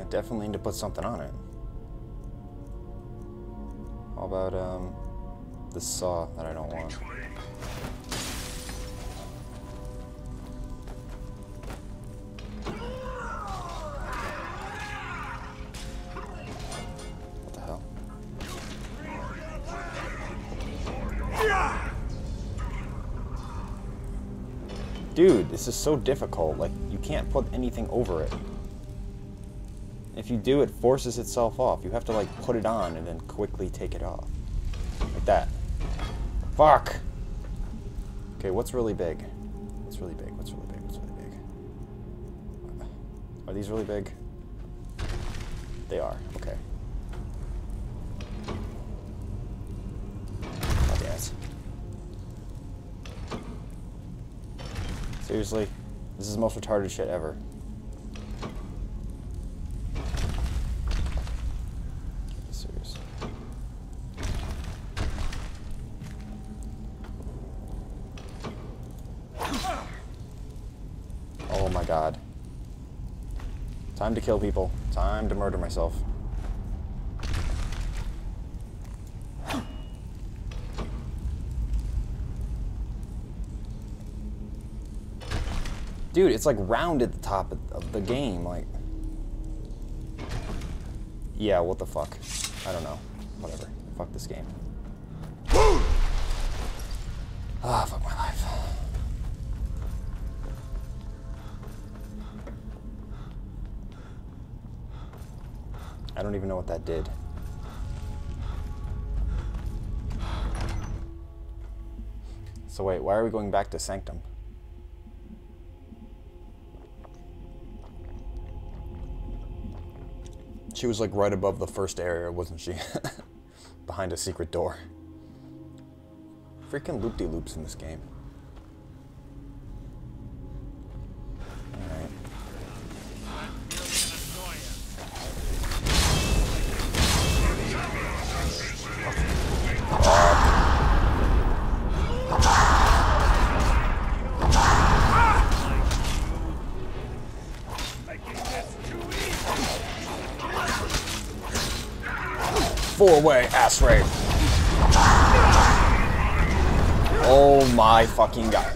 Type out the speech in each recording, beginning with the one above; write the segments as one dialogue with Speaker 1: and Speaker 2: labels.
Speaker 1: definitely need to put something on it. How about, this saw that I don't want? What the hell? Dude, this is so difficult. Like, you can't put anything over it. If you do, it forces itself off. You have to, like, put it on and then quickly take it off. Like that. Fuck! Okay, what's really big? What's really big? What's really big? What's really big? Are these really big? They are. Okay. Oh, damn it. Seriously? This is the most retarded shit ever. Seriously. Oh my god. Time to kill people. Time to murder myself. Dude, it's like round at the top of the game, like... Yeah, what the fuck? I don't know. Whatever. Fuck this game. Ah, fuck my life. I don't even know what that did. So wait, why are we going back to Sanctum? She was like right above the first area, wasn't she? Behind a secret door. Freaking loop-de-loops in this game. Alright. Four-way ass rape. Oh my fucking god.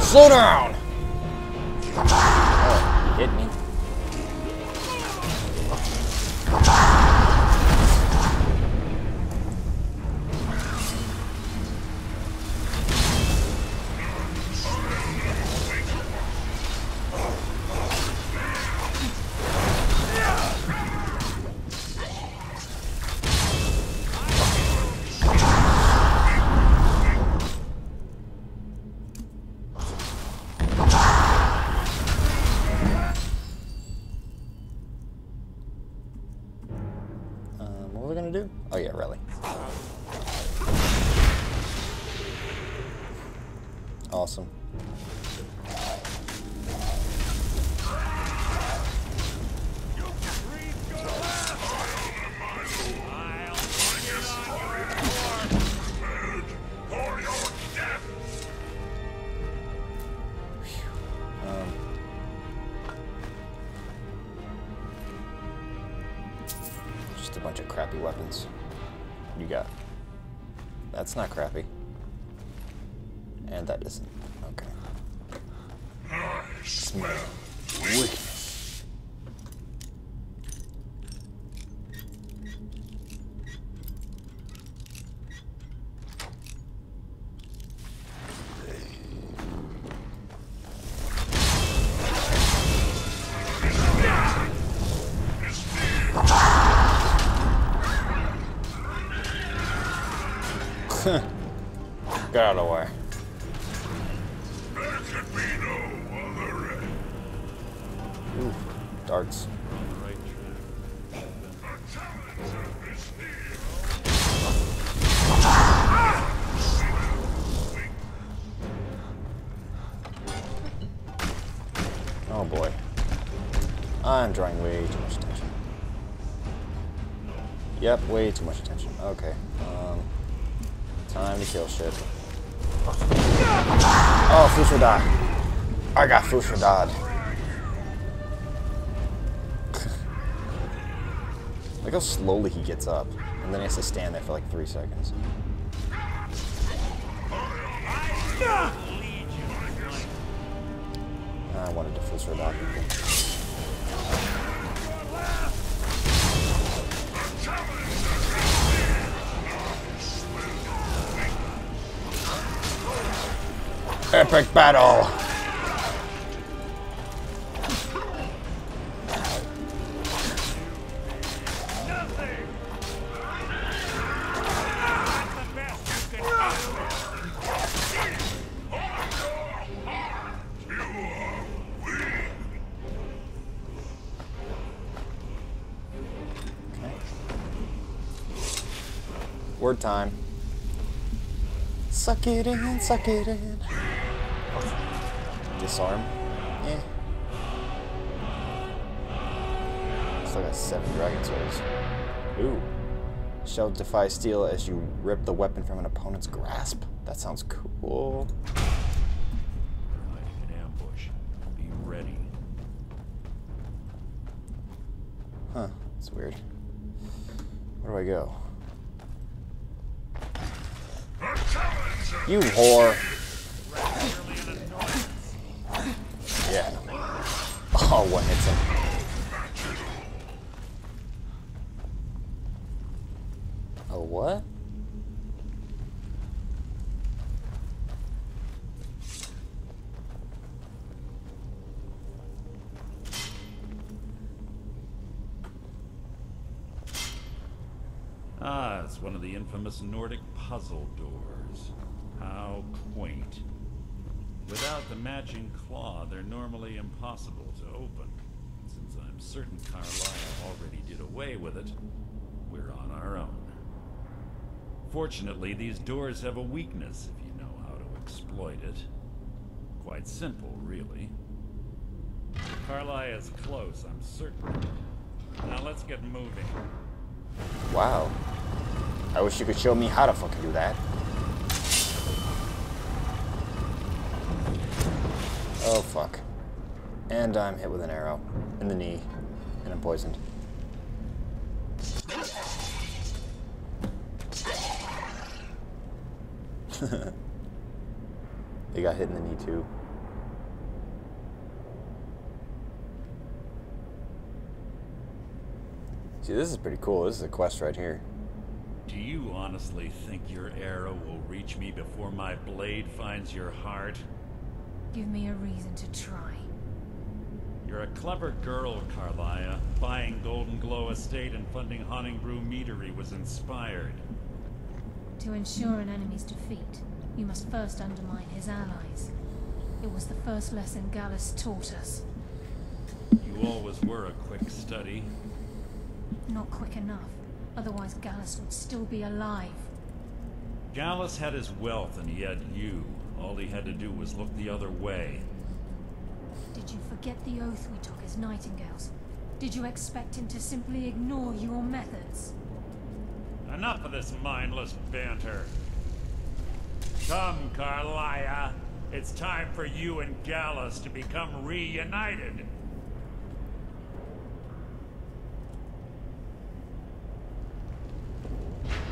Speaker 1: Slow down! Oh, he hit me. What was I gonna do? Oh yeah, rally. Awesome. Just a bunch of crappy weapons. What you got? That's not crappy. And that isn't. Okay. Smell weakness. Get out of the way. Ooh, darts. Oh boy. I'm drawing way too much attention. Yep, way too much attention. Okay. Time to kill shit. Oh, Fushadad. I got Fushadad. Look how slowly he gets up. And then he has to stand there for like 3 seconds. I wanted to Fushadad people. Epic battle! Word time. Suck it in, suck it in. Disarm. Eh. Still got 7 dragon souls. Ooh. Shall defy steel as you rip the weapon from an opponent's grasp. That sounds cool.
Speaker 2: Lighting an ambush. Be ready.
Speaker 1: Huh. That's weird. Where do I go? You whore. Yeah. Oh, one hits him. Oh, what?
Speaker 2: Ah, it's one of the infamous Nordic puzzle doors. How quaint. Without the matching claw, they're normally impossible to open. Since I'm certain Carlisle already did away with it, we're on our own. Fortunately, these doors have a weakness if you know how to exploit it. Quite simple, really. Carlisle is close, I'm certain. Now let's get moving.
Speaker 1: Wow. I wish you could show me how to fucking do that. Oh, fuck. And I'm hit with an arrow in the knee, and I'm poisoned. They got hit in the knee, too. See, this is pretty cool. This is a quest right here.
Speaker 2: Do you honestly think your arrow will reach me before my blade finds your heart?
Speaker 3: Give me a reason to try.
Speaker 2: You're a clever girl, Carlisle. Buying Golden Glow Estate and funding Honningbrew Meadery was inspired.
Speaker 3: To ensure an enemy's defeat, you must first undermine his allies. It was the first lesson Gallus taught us.
Speaker 2: You always were a quick study.
Speaker 3: Not quick enough. Otherwise Gallus would still be alive.
Speaker 2: Gallus had his wealth and he had you. All he had to do was look the other way.
Speaker 3: Did you forget the oath we took as Nightingales? Did you expect him to simply ignore your methods?
Speaker 2: Enough of this mindless banter. Come, Carlisle. It's time for you and Gallus to become reunited.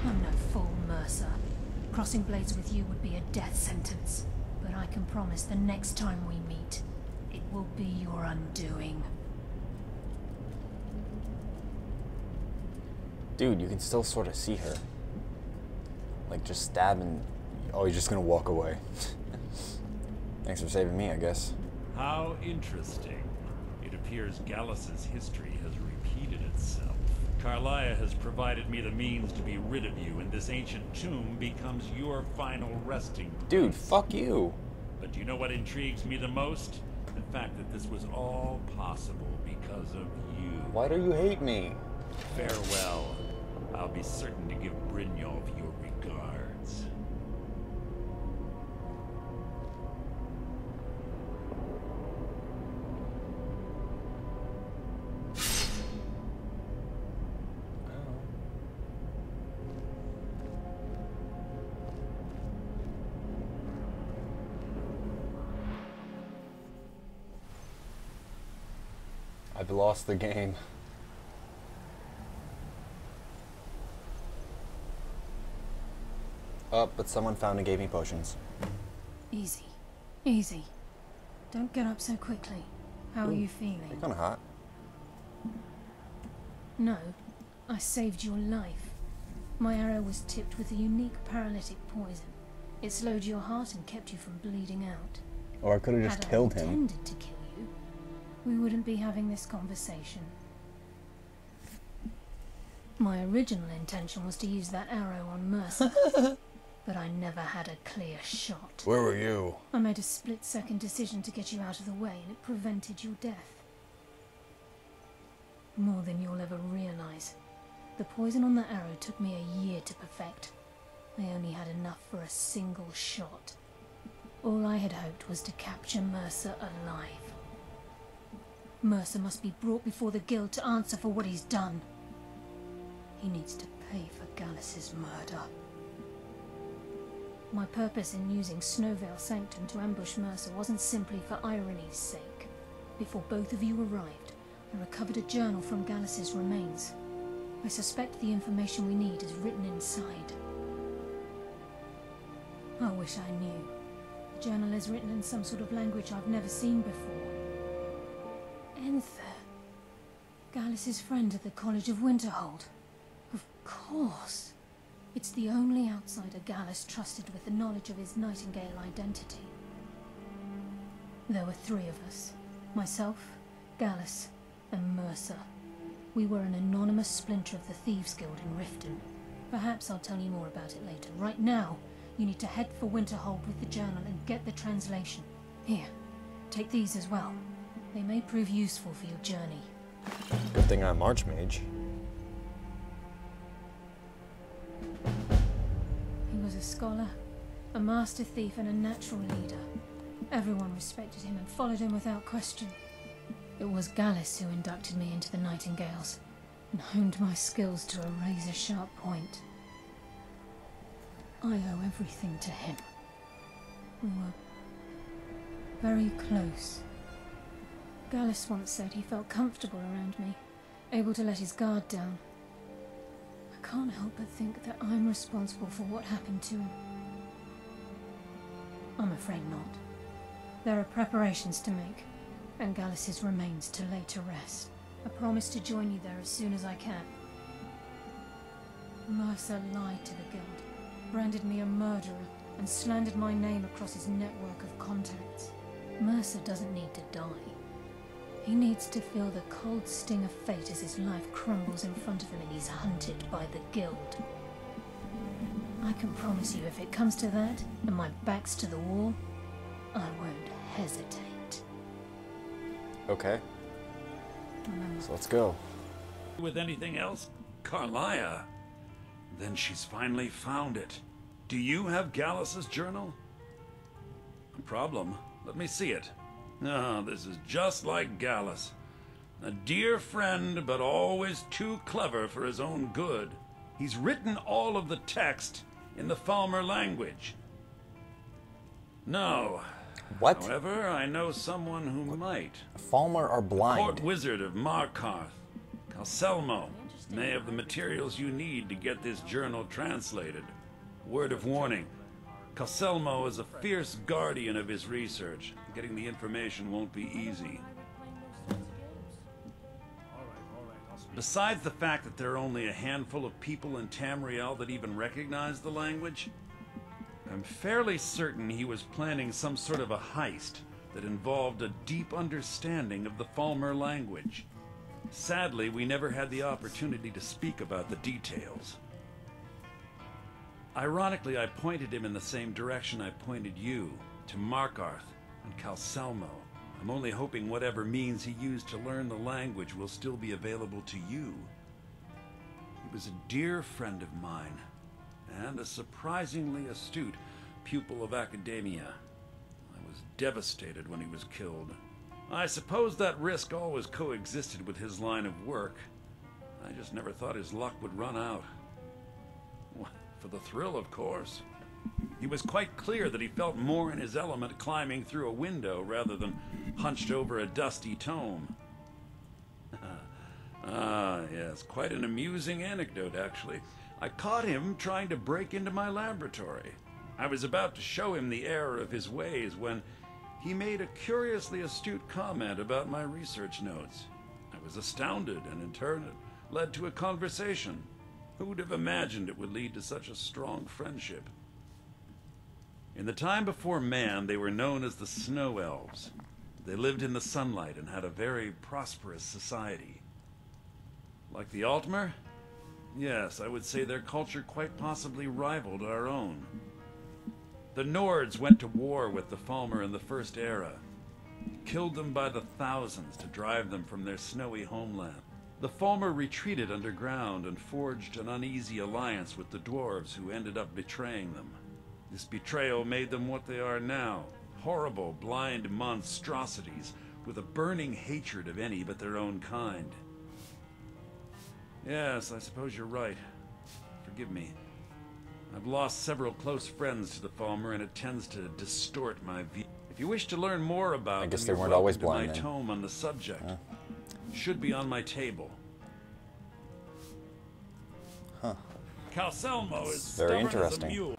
Speaker 3: I'm no fool, Mercer. Crossing blades with you would be a death sentence. But I can promise the next time we meet, it will be your undoing.
Speaker 1: Dude, you can still sort of see her. Like, just stab and... Oh, you're just gonna walk away. Thanks for saving me, I guess.
Speaker 2: How interesting. It appears Gallus's history has repeated itself. Carlisle has provided me the means to be rid of you, and this ancient tomb becomes your final resting place.
Speaker 1: Dude, fuck you.
Speaker 2: But do you know what intrigues me the most? The fact that this was all possible because of you.
Speaker 1: Why do you hate me?
Speaker 2: Farewell. I'll be certain to give Brynjolf your regards.
Speaker 1: I've lost the game. Oh, but someone found and gave me potions.
Speaker 3: Easy. Easy. Don't get up so quickly. How are you feeling?
Speaker 1: You're kind of hot.
Speaker 3: No. I saved your life. My arrow was tipped with a unique paralytic poison. It slowed your heart and kept you from bleeding out.
Speaker 1: Or I could have just killed him.
Speaker 3: Had I intended to kill you, we wouldn't be having this conversation. My original intention was to use that arrow on Mercer, but I never had a clear shot.
Speaker 1: Where were you?
Speaker 3: I made a split-second decision to get you out of the way, and it prevented your death. More than you'll ever realize. The poison on that arrow took me a year to perfect. I only had enough for a single shot. All I had hoped was to capture Mercer alive. Mercer must be brought before the guild to answer for what he's done. He needs to pay for Gallus's murder. My purpose in using Snowvale Sanctum to ambush Mercer wasn't simply for irony's sake. Before both of you arrived, I recovered a journal from Gallus's remains. I suspect the information we need is written inside. I wish I knew. The journal is written in some sort of language I've never seen before. Enther. Gallus's friend at the College of Winterhold. Of course. It's the only outsider Gallus trusted with the knowledge of his Nightingale identity. There were 3 of us. Myself, Gallus, and Mercer. We were an anonymous splinter of the Thieves Guild in Riften. Perhaps I'll tell you more about it later. Right now, you need to head for Winterhold with the journal and get the translation. Here, take these as well. They may prove useful for your journey.
Speaker 1: Good thing I'm Archmage.
Speaker 3: He was a scholar, a master thief, and a natural leader. Everyone respected him and followed him without question. It was Gallus who inducted me into the Nightingales and honed my skills to a razor-sharp point. I owe everything to him. We were very close. Gallus once said he felt comfortable around me, able to let his guard down. I can't help but think that I'm responsible for what happened to him. I'm afraid not. There are preparations to make, and Gallus's remains to lay to rest. I promise to join you there as soon as I can. Mercer lied to the guild, branded me a murderer, and slandered my name across his network of contacts. Mercer doesn't need to die. He needs to feel the cold sting of fate as his life crumbles in front of him and he's hunted by the guild. I can promise you, if it comes to that, and my back's to the wall, I won't hesitate.
Speaker 1: Okay. So let's go.
Speaker 2: With anything else? Carlia. Then she's finally found it. Do you have Gallus's journal? No problem. Let me see it. Ah, this is just like Gallus. A dear friend, but always too clever for his own good. He's written all of the text in the Falmer language. No.
Speaker 1: What?
Speaker 2: However, I know someone who might.
Speaker 1: Falmer are blind.
Speaker 2: Court wizard of Markarth, Calselmo, may have the materials you need to get this journal translated. Word of warning, Calselmo is a fierce guardian of his research. Getting the information won't be easy. Besides the fact that there are only a handful of people in Tamriel that even recognize the language, I'm fairly certain he was planning some sort of a heist that involved a deep understanding of the Falmer language. Sadly, we never had the opportunity to speak about the details. Ironically, I pointed him in the same direction I pointed you, to Markarth and Calselmo. I'm only hoping whatever means he used to learn the language will still be available to you. He was a dear friend of mine, and a surprisingly astute pupil of academia. I was devastated when he was killed. I suppose that risk always coexisted with his line of work. I just never thought his luck would run out. For the thrill, of course. He was quite clear that he felt more in his element climbing through a window rather than hunched over a dusty tome. Ah, yes, quite an amusing anecdote, actually. I caught him trying to break into my laboratory. I was about to show him the error of his ways when he made a curiously astute comment about my research notes. I was astounded, and in turn it led to a conversation. Who would have imagined it would lead to such a strong friendship? In the time before man, they were known as the Snow Elves. They lived in the sunlight and had a very prosperous society. Like the Altmer? Yes, I would say their culture quite possibly rivaled our own. The Nords went to war with the Falmer in the First Era, killed them by the thousands to drive them from their snowy homeland. The Falmer retreated underground and forged an uneasy alliance with the dwarves, who ended up betraying them. This betrayal made them what they are now, horrible, blind monstrosities with a burning hatred of any but their own kind. Yes, I suppose you're right. Forgive me. I've lost several close friends to the Falmer, and it tends to distort my view. If you wish to learn more about
Speaker 1: I guess
Speaker 2: them,
Speaker 1: they
Speaker 2: you're
Speaker 1: weren't always
Speaker 2: welcome to
Speaker 1: blind
Speaker 2: my
Speaker 1: then.
Speaker 2: tome on the subject. Should be on my table.
Speaker 1: Huh.
Speaker 2: Calcelmo is
Speaker 1: Very
Speaker 2: stubborn as a
Speaker 1: interesting.
Speaker 2: mule.